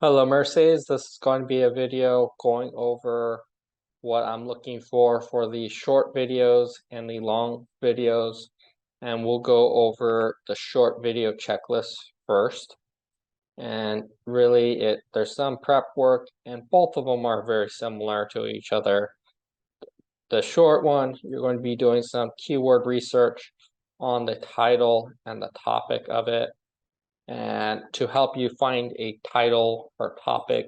Hello, Mercedes. This is going to be a video going over what I'm looking for the short videos and the long videos. And we'll go over the short video checklist first. And really, there's some prep work, and both of them are very similar to each other. The short one, you're going to be doing some keyword research on the title and the topic of it. And to help you find a title or topic,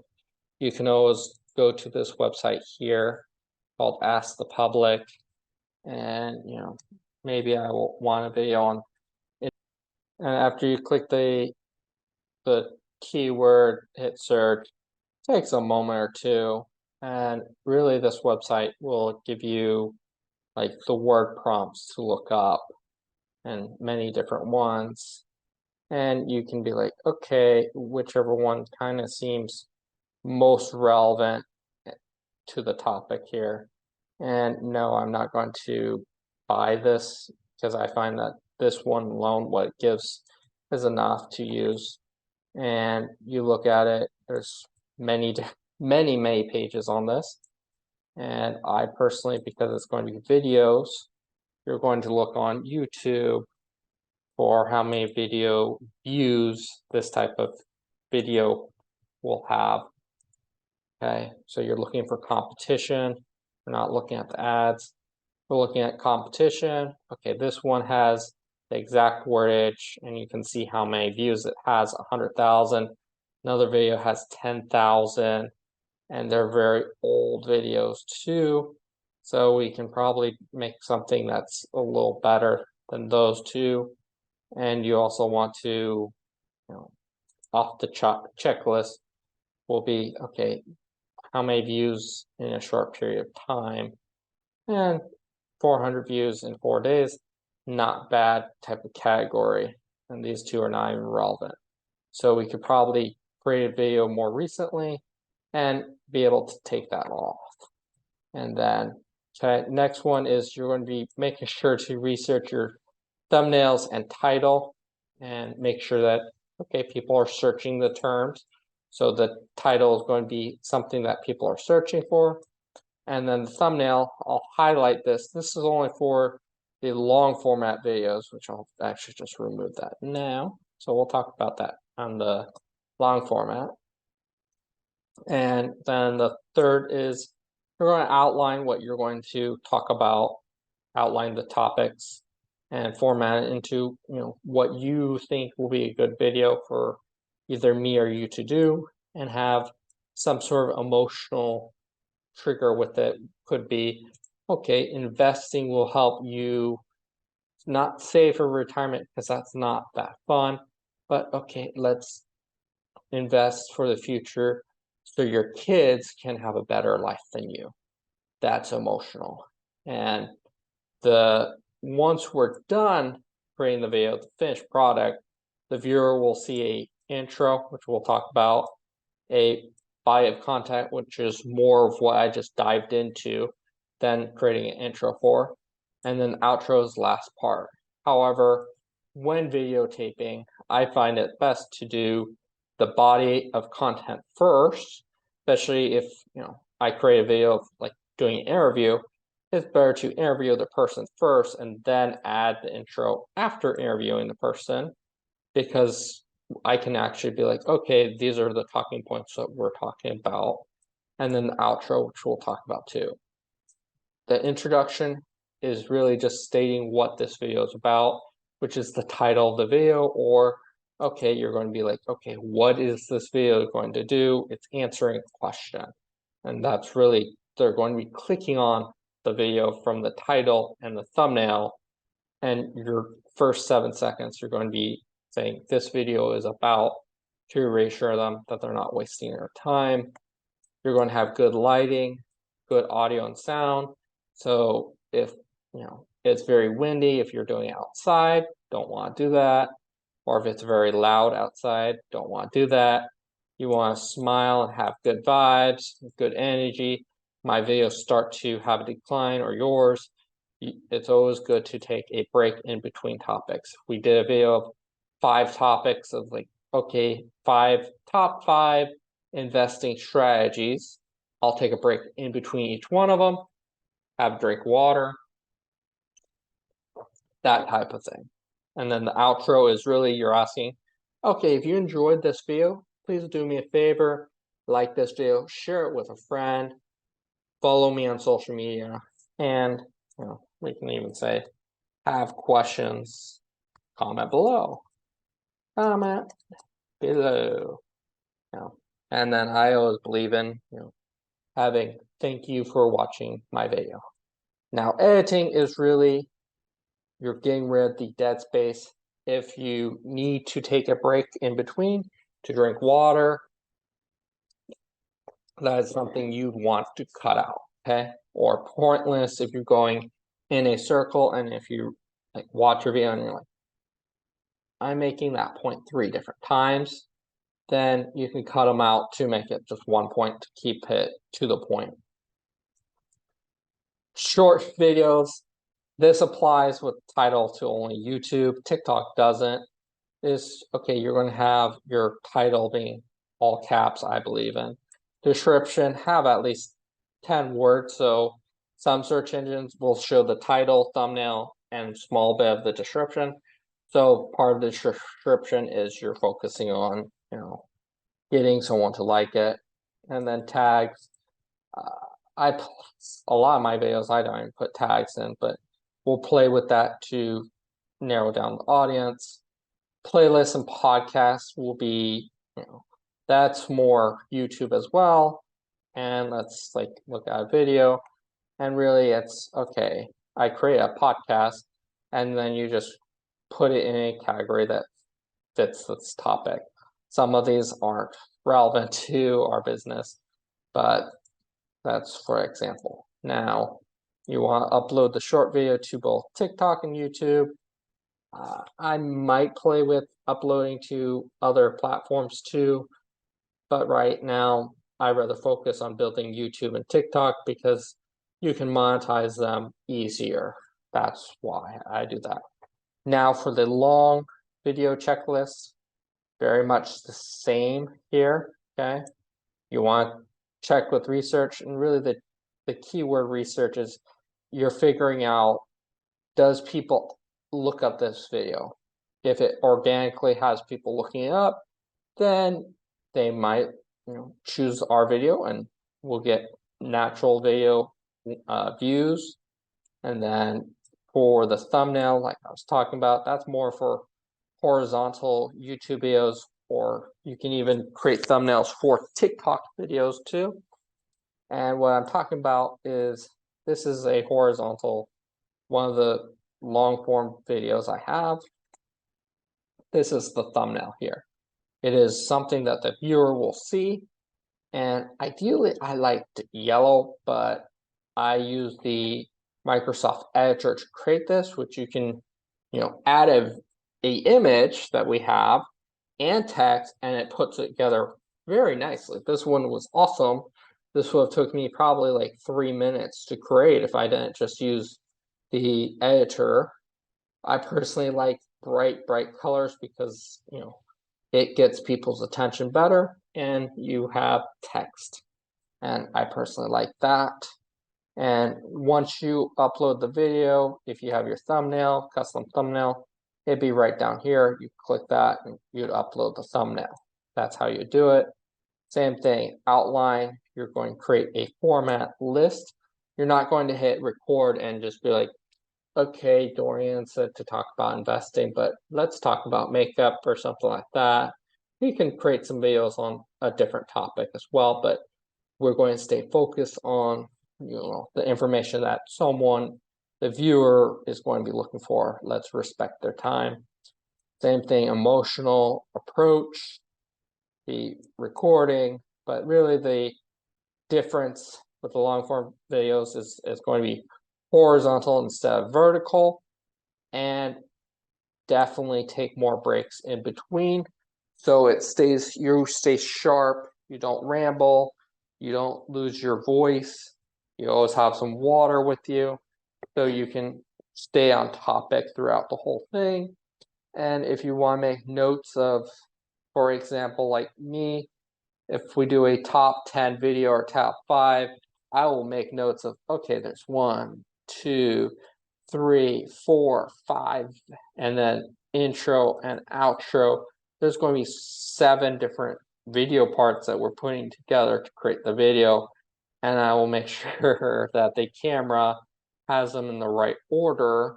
you can always go to this website here called Ask the Public. And, maybe I will want a video on it. And after you click the keyword, hit search, it takes a moment or two. And really, this website will give you like the word prompts to look up and many different ones. And you can be like, okay, whichever one kind of seems most relevant to the topic here. And no, I'm not going to buy this because I find that this one alone, what it gives is enough to use. And you look at it, there's many pages on this. And I personally, because it's going to be videos, you're going to look on YouTube for how many video views this type of video will have. Okay, so you're looking for competition. We're not looking at the ads. We're looking at competition. Okay, this one has the exact wordage, and you can see how many views it has, 100,000. Another video has 10,000, and they're very old videos too. So we can probably make something that's a little better than those two. And you also want to, off the checklist will be, okay, how many views in a short period of time, and 400 views in 4 days, not bad type of category, and these two are not even relevant. So we could probably create a video more recently and be able to take that off. And then, okay, next one is you're going to be making sure to research your thumbnails and title and make sure that, okay, people are searching the terms. So the title is going to be something that people are searching for. And then the thumbnail, I'll highlight this. This is only for the long format videos, which I'll actually just remove that now. So we'll talk about that on the long format. And then the third is you're going to outline what you're going to talk about, outline the topics, and format it into what you think will be a good video for either me or you to do, and have some sort of emotional trigger with it. Could be, okay, investing will help you not save for retirement because that's not that fun, but okay, let's invest for the future so your kids can have a better life than you. That's emotional. And once we're done creating the video, the finished product, the viewer will see a intro, which we'll talk about, a body of content, which is more of what I just dived into, then creating an intro for, and then outro is the last part. However, when videotaping, I find it best to do the body of content first, especially if I create a video of like doing an interview. It's better to interview the person first and then add the intro after interviewing the person, because I can actually be like, okay, these are the talking points that we're talking about, and then the outro, which we'll talk about too. The introduction is really just stating what this video is about, which is the title of the video, or okay, you're going to be like, okay, what is this video going to do? It's answering a question. And that's really, they're going to be clicking on the video from the title and the thumbnail, and your first 7 seconds, you're going to be saying this video is about, to reassure them that they're not wasting their time. You're going to have good lighting, good audio and sound. So if it's very windy, if you're doing it outside, don't want to do that. Or if it's very loud outside, don't want to do that. You want to smile and have good vibes, good energy. My videos start to have a decline, or yours, it's always good to take a break in between topics. We did a video of 5 topics of like, okay, top five investing strategies. I'll take a break in between each one of them, have a drink of water, that type of thing. And then the outro is really you're asking, okay, if you enjoyed this video, please do me a favor, like this video, share it with a friend, follow me on social media, and we can even say, have questions, comment below. Comment below. And then I always believe in having thank you for watching my video. Now editing is really you're getting rid of the dead space. If you need to take a break in between to drink water, that is something you'd want to cut out, okay? Or pointless if you're going in a circle, and if you watch your video and you're like, I'm making that point 3 different times, then you can cut them out to make it just 1 point to keep it to the point. Short videos, this applies with title to only YouTube. TikTok doesn't. Okay, you're going to have your title being all caps, I believe in. Description, have at least 10 words. So some search engines will show the title, thumbnail, and small bit of the description. So part of the description is you're focusing on, getting someone to like it. And then tags. A lot of my videos, I don't even put tags in, but we'll play with that to narrow down the audience. Playlists and podcasts will be, that's more YouTube as well. And let's look at a video, and really it's okay. I create a podcast, and then you just put it in a category that fits this topic. Some of these aren't relevant to our business, but that's for example. Now, you want to upload the short video to both TikTok and YouTube. I might play with uploading to other platforms too, but right now I'd rather focus on building YouTube and TikTok because you can monetize them easier. That's why I do that. Now for the long video checklist, very much the same here, okay? You want to check with research, and really the keyword research is you're figuring out, does people look up this video? If it organically has people looking it up, then they might choose our video, and we'll get natural video views. And then for the thumbnail, like I was talking about, that's more for horizontal YouTube videos, or you can even create thumbnails for TikTok videos too. And what I'm talking about is this is a horizontal, one of the long form videos I have. This is the thumbnail here. It is something that the viewer will see, and ideally I liked yellow, but I use the Microsoft editor to create this, which you can add a image that we have and text, and it puts it together very nicely. This one was awesome. This would have took me probably like 3 minutes to create if I didn't just use the editor. I personally like bright colors because it gets people's attention better, and you have text, and I personally like that. And once you upload the video, if you have your thumbnail, custom thumbnail, it'd be right down here. You click that and you'd upload the thumbnail. That's how you do it. Same thing, outline, you're going to create a format list. You're not going to hit record and just be like, okay, Dorian said to talk about investing, but let's talk about makeup or something like that. You can create some videos on a different topic as well, but we're going to stay focused on the information that the viewer is going to be looking for. Let's respect their time. Same thing, emotional approach, the recording, but really the difference with the long form videos is going to be horizontal instead of vertical, and definitely take more breaks in between so you stay sharp, you don't ramble, you don't lose your voice, you always have some water with you so you can stay on topic throughout the whole thing. And if you want to make notes of, for example, like me, if we do a top 10 video or top 5, I will make notes of, okay, there's 1, 2, 3, 4, 5, and then intro and outro. There's going to be 7 different video parts that we're putting together to create the video, and I will make sure that the camera has them in the right order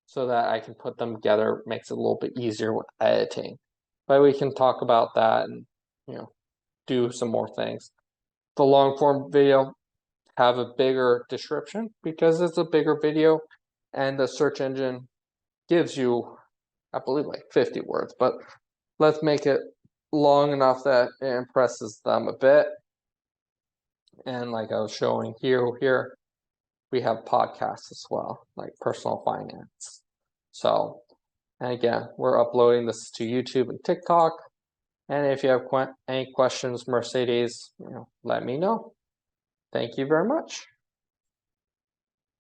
so that I can put them together. Makes it a little bit easier with editing. But we can talk about that and do some more things. The long form video have a bigger description because it's a bigger video, and the search engine gives you, I believe, like 50 words, but let's make it long enough that it impresses them a bit. And like I was showing here we have podcasts as well, like personal finance. So, and again, we're uploading this to YouTube and TikTok. And if you have any questions, Mercedes, let me know. Thank you very much.